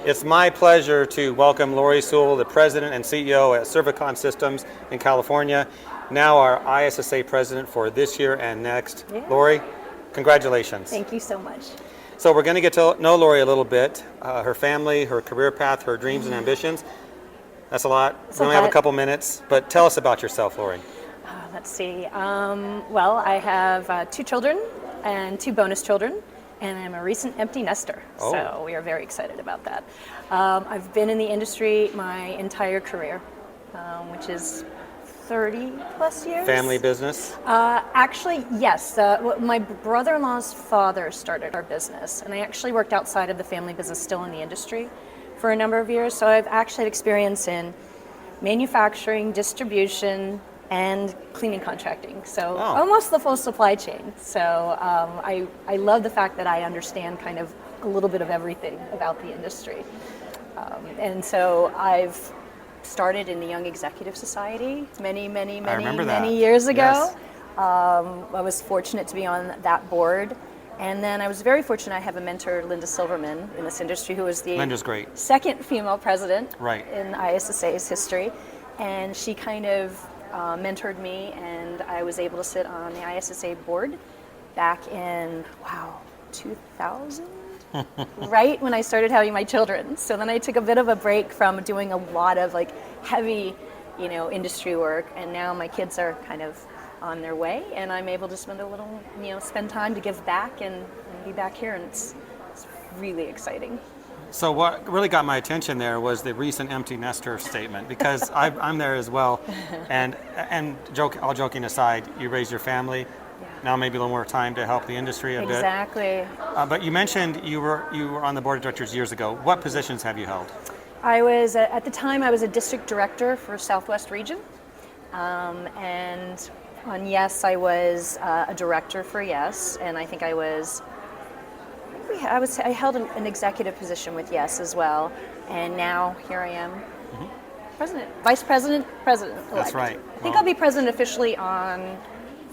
It's my pleasure to welcome Laurie Sewell, the President and CEO at Cervicon Systems in California, now our ISSA President for this year and next. Yeah. Laurie, congratulations. Thank you so much. So we're going to get to know Laurie a little bit, her family, her career path, her dreams and ambitions. That's a lot. We only have a couple minutes, but tell us about yourself, Laurie. Let's see. Well, I have 2 children and 2 bonus children, and I'm a recent empty nester, so we are very excited about that. I've been in the industry my entire career, which is 30 plus years. Family business? Actually, yes. My brother-in-law's father started our business, and I actually worked outside of the family business, still in the industry, for a number of years. So I've actually had experience in manufacturing, distribution, and cleaning contracting. So almost the full supply chain. So I love the fact that I understand kind of a little bit of everything about the industry. And so I've started in the Young Executive Society many years ago. Yes. I was fortunate to be on that board. And then I was very fortunate. I have a mentor, Linda Silverman, in this industry, who was the Linda's great. second female president Right. in ISSA's history. And she kind of mentored me, and I was able to sit on the ISSA board back in, 2000? Right when I started having my children. So then I took a bit of a break from doing a lot of heavy, industry work, and now my kids are kind of on their way, and I'm able to spend a little, spend time to give back and be back here, and it's really exciting. So what really got my attention there was the recent empty nester statement, because I'm there as well, and all joking aside, you raised your family. Now maybe a little more time to help the industry a bit. Exactly. But you mentioned you were on the board of directors years ago. What positions have you held? I was, at the time, I was a district director for Southwest Region. And on Yes, I was a director for Yes. And I think I held an executive position with Yes as well. And now here I am, president, vice president, president-elect. That's right. I think I'll be president officially on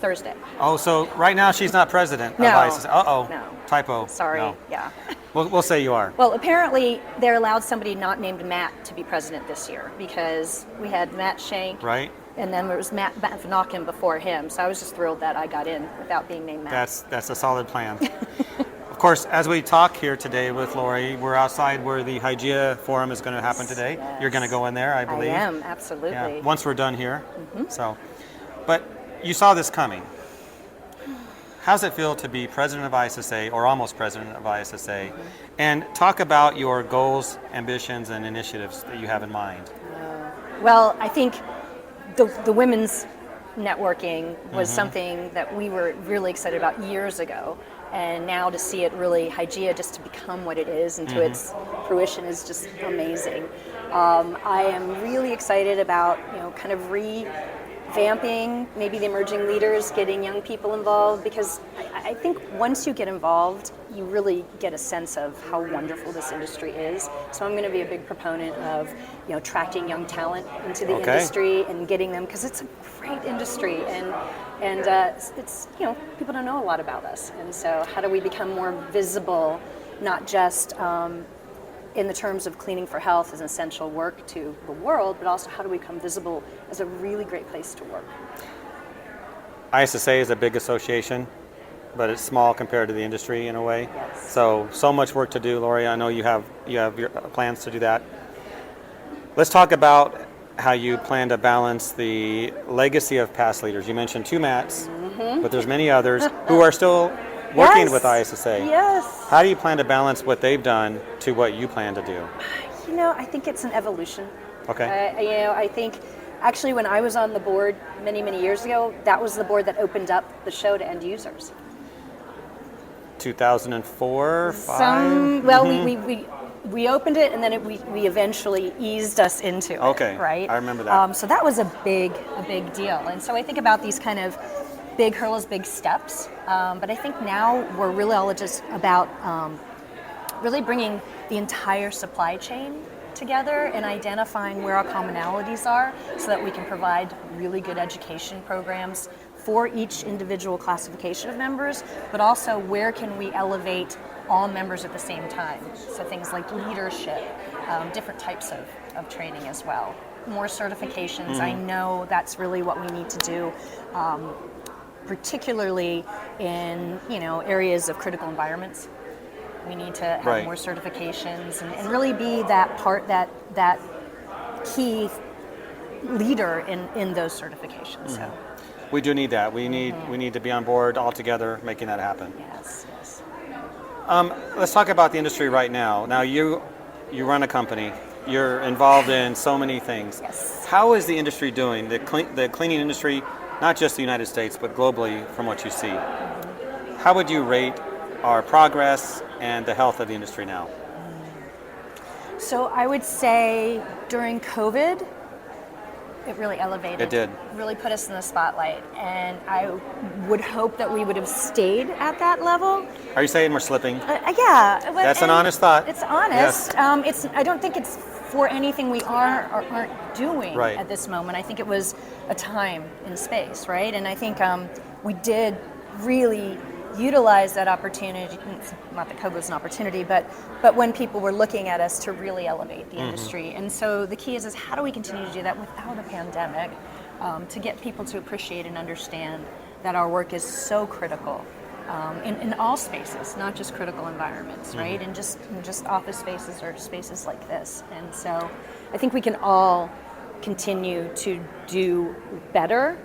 Thursday. Oh, so right now she's not president No. of ISIS. Uh-oh. No. Typo. Sorry. No. Yeah. We'll say you are. Well, apparently they allowed somebody not named Matt to be president this year, because we had Matt Shank, Right. and then there was Matt Vanaken before him. So I was just thrilled that I got in without being named Matt. That's a solid plan. Of course, as we talk here today with Laurie, we're outside where the IGEA forum is going to happen today. Yes. You're going to go in there, I believe. I am, absolutely. Yeah. Once we're done here. So, but you saw this coming. How's it feel to be president of ISSA, or almost president of ISSA? And talk about your goals, ambitions, and initiatives that you have in mind. Well, I think the women's networking was something that we were really excited about years ago. And now to see it really, IGEA, just to become what it is and to its fruition is just amazing. I am really excited about, kind of revamping maybe the emerging leaders, getting young people involved, because I think once you get involved, you really get a sense of how wonderful this industry is. So I'm going to be a big proponent of, attracting young talent into the industry and getting them, because it's a great industry, and it's people don't know a lot about us, and so how do we become more visible, not just in the terms of cleaning for health as an essential work to the world, but also how do we become visible as a really great place to work. ISSA is a big association, but it's small compared to the industry in a way. Yes. So much work to do, Laurie. I know you have your plans to do that. Let's talk about how you plan to balance the legacy of past leaders. You mentioned 2 Matts, but there's many others who are still working with ISSA. Yes. How do you plan to balance what they've done to what you plan to do? I think it's an evolution. Okay. I think actually when I was on the board many years ago, that was the board that opened up the show to end users. 2004, 5? We opened it, and then we eventually eased us into it. Okay, right? I remember that. So that was a big deal, and so I think about these kind of big hurdles, big steps. But I think now we're really all just about really bringing the entire supply chain together and identifying where our commonalities are so that we can provide really good education programs for each individual classification of members, but also where can we elevate all members at the same time. So things like leadership, different types of training as well. More certifications, I know that's really what we need to do, particularly in areas of critical environments. We need to have more certifications and really be that key leader in those certifications. So. We do need that. We need to be on board all together making that happen. Yes. Let's talk about the industry right now. Now you run a company. You're involved in so many things. Yes. How is the industry doing? The cleaning industry, not just the United States, but globally from what you see. How would you rate our progress and the health of the industry now? So I would say during COVID, it really elevated. It did. Really put us in the spotlight. And I would hope that we would have stayed at that level. Are you saying we're slipping? Yeah. That's an honest thought. It's honest. Yes. I don't think it's for anything we are or aren't doing right. at this moment. I think it was a time in space, right? And I think we did really utilize that opportunity. Not that COVID was an opportunity, but when people were looking at us to really elevate the industry. And so the key is how do we continue to do that without a pandemic, to get people to appreciate and understand that our work is so critical in all spaces, not just critical environments, right? And just office spaces or spaces like this. And so I think we can all continue to do better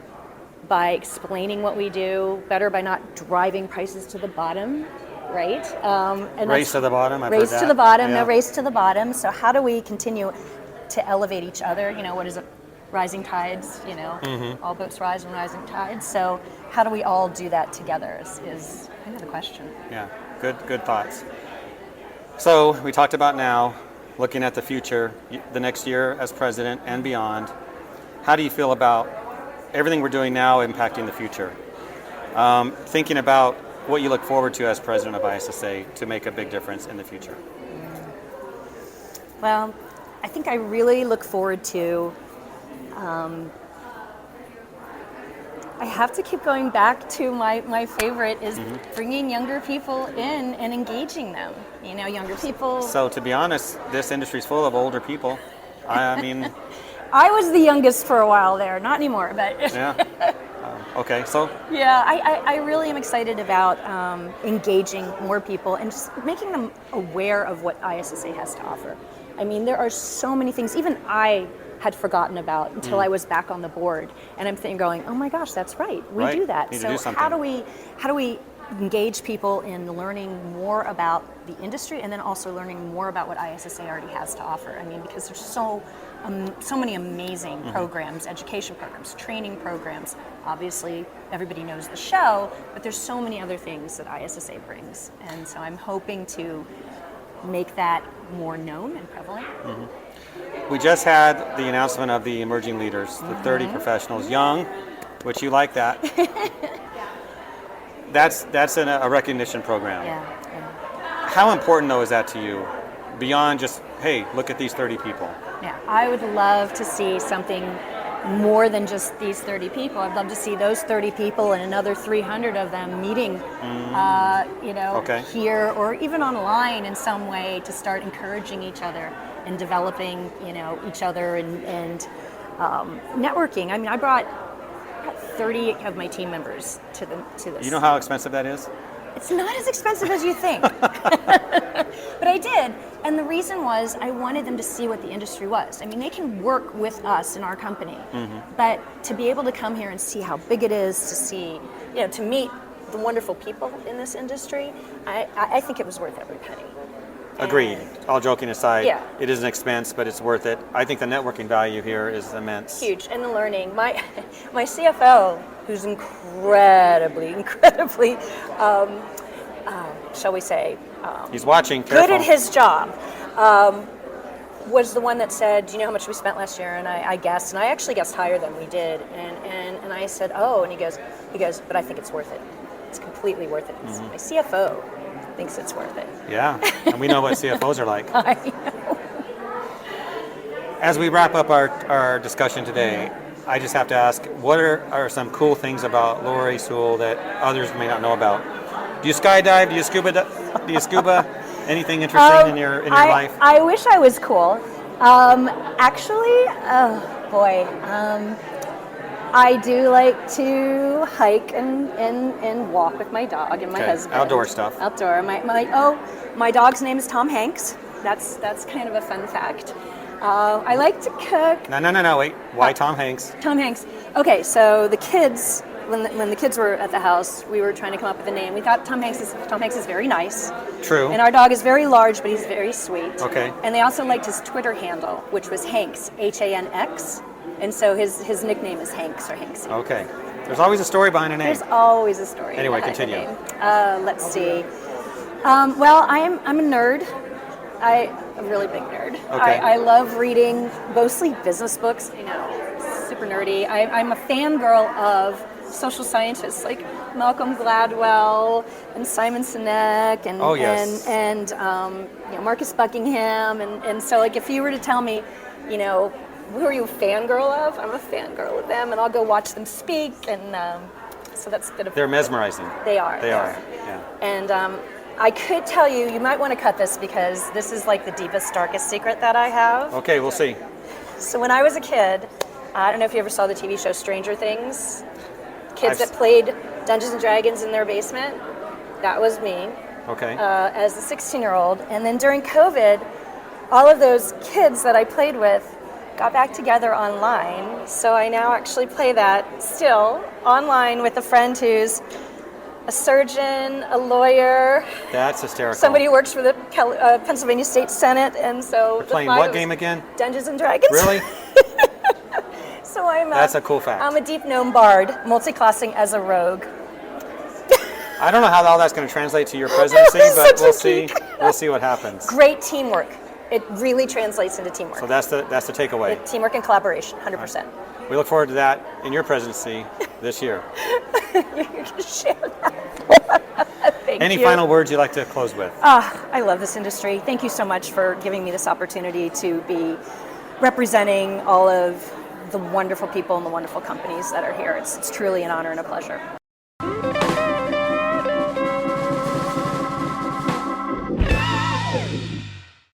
by explaining what we do, better by not driving prices to the bottom, right? And race to the bottom. Race to the bottom. No race to the bottom. So how do we continue to elevate each other? What is it? Rising tides. All boats rise when rising tides. So how do we all do that together? Is kind of the question. Yeah. Good thoughts. So we talked about now, looking at the future, the next year as president and beyond. How do you feel about everything we're doing now impacting the future? Thinking about what you look forward to as president of ISSA to make a big difference in the future. Well, I think I really look forward to, I have to keep going back to my favorite is bringing younger people in and engaging them. Younger people. So to be honest, this industry is full of older people. I mean... I was the youngest for a while there, not anymore, but... Yeah. Okay, so... Yeah, I really am excited about engaging more people and just making them aware of what ISSA has to offer. I mean, there are so many things, even I had forgotten about until I was back on the board. And I'm going, oh my gosh, that's right, we do that. So how do we engage people in learning more about the industry and then also learning more about what ISSA already has to offer? I mean, because there's so many amazing programs, education programs, training programs. Obviously, everybody knows the show, but there's so many other things that ISSA brings. And so I'm hoping to make that more known and prevalent. We just had the announcement of the emerging leaders, the 30 professionals, young, which you like that. That's a recognition program. Yeah. How important, though, is that to you? Beyond just, hey, look at these 30 people. Yeah, I would love to see something more than just these 30 people. I'd love to see those 30 people and another 300 of them meeting, here or even online in some way to start encouraging each other and developing, each other and networking. I mean, I brought 30 of my team members to this. You know how expensive that is? It's not as expensive as you think. But I did. And the reason was I wanted them to see what the industry was. I mean, they can work with us in our company, but to be able to come here and see how big it is, to see, to meet the wonderful people in this industry, I think it was worth every penny. Agreed. All joking aside, Yeah. It is an expense, but it's worth it. I think the networking value here is immense. Huge. And the learning. My CFO, who's incredibly, shall we say, He's watching. good Careful. at his job, was the one that said, do you know how much we spent last year? And I guessed, and I actually guessed higher than we did. And I said, oh, and he goes, but I think it's worth it. It's completely worth it. My CFO thinks it's worth it. Yeah, and we know what CFOs are like. I know. As we wrap up our discussion today, I just have to ask, what are some cool things about Laurie Sewell that others may not know about? Do you skydive? Do you scuba? Anything interesting in your life? I wish I was cool. Actually, oh boy, I do like to hike and walk with my dog and my husband. Outdoor stuff. Outdoor. My dog's name is Tom Hanks. That's kind of a fun fact. I like to cook. No, wait. Why Tom Hanks? Tom Hanks. Okay, so the kids, when the kids were at the house, we were trying to come up with a name. We thought Tom Hanks is very nice. True. And our dog is very large, but he's very sweet. Okay. And they also liked his Twitter handle, which was Hanks, Hanx. And so his nickname is Hanks or Hanksy. Okay. There's always a story behind a name. There's always a story. Anyway, behind continue. a name. Let's see. Well, I'm a nerd. I'm a really big nerd. Okay. I love reading mostly business books. Super nerdy. I'm a fangirl of social scientists like Malcolm Gladwell and Simon Sinek and Oh, yes. and Marcus Buckingham and so like if you were to tell me, who are you a fangirl of? I'm a fangirl of them, and I'll go watch them speak, and so that's a bit of. They're mesmerizing. They are. They are. Yeah. And I could tell you, you might want to cut this because this is like the deepest, darkest secret that I have. Okay, we'll see. So when I was a kid, I don't know if you ever saw the TV show Stranger Things. Kids I've that played Dungeons and Dragons in their basement. That was me. Okay. As a 16-year-old. And then during COVID, all of those kids that I played with got back together online. So I now actually play that still online with a friend who's a surgeon, a lawyer. That's hysterical. Somebody who works for the Pennsylvania State Senate, and so You're playing what game again? Dungeons and Dragons. Really? So That's a cool fact. I'm a deep gnome bard, multi-classing as a rogue. I don't know how all that's going to translate to your presidency, but we'll see. We'll see what happens. Great teamwork. It really translates into teamwork. So that's the takeaway. Teamwork and collaboration, 100%. We look forward to that in your presidency this year. You can share that. Thank Any you. final words you'd like to close with? I love this industry. Thank you so much for giving me this opportunity to be representing all of the wonderful people and the wonderful companies that are here. It's truly an honor and a pleasure.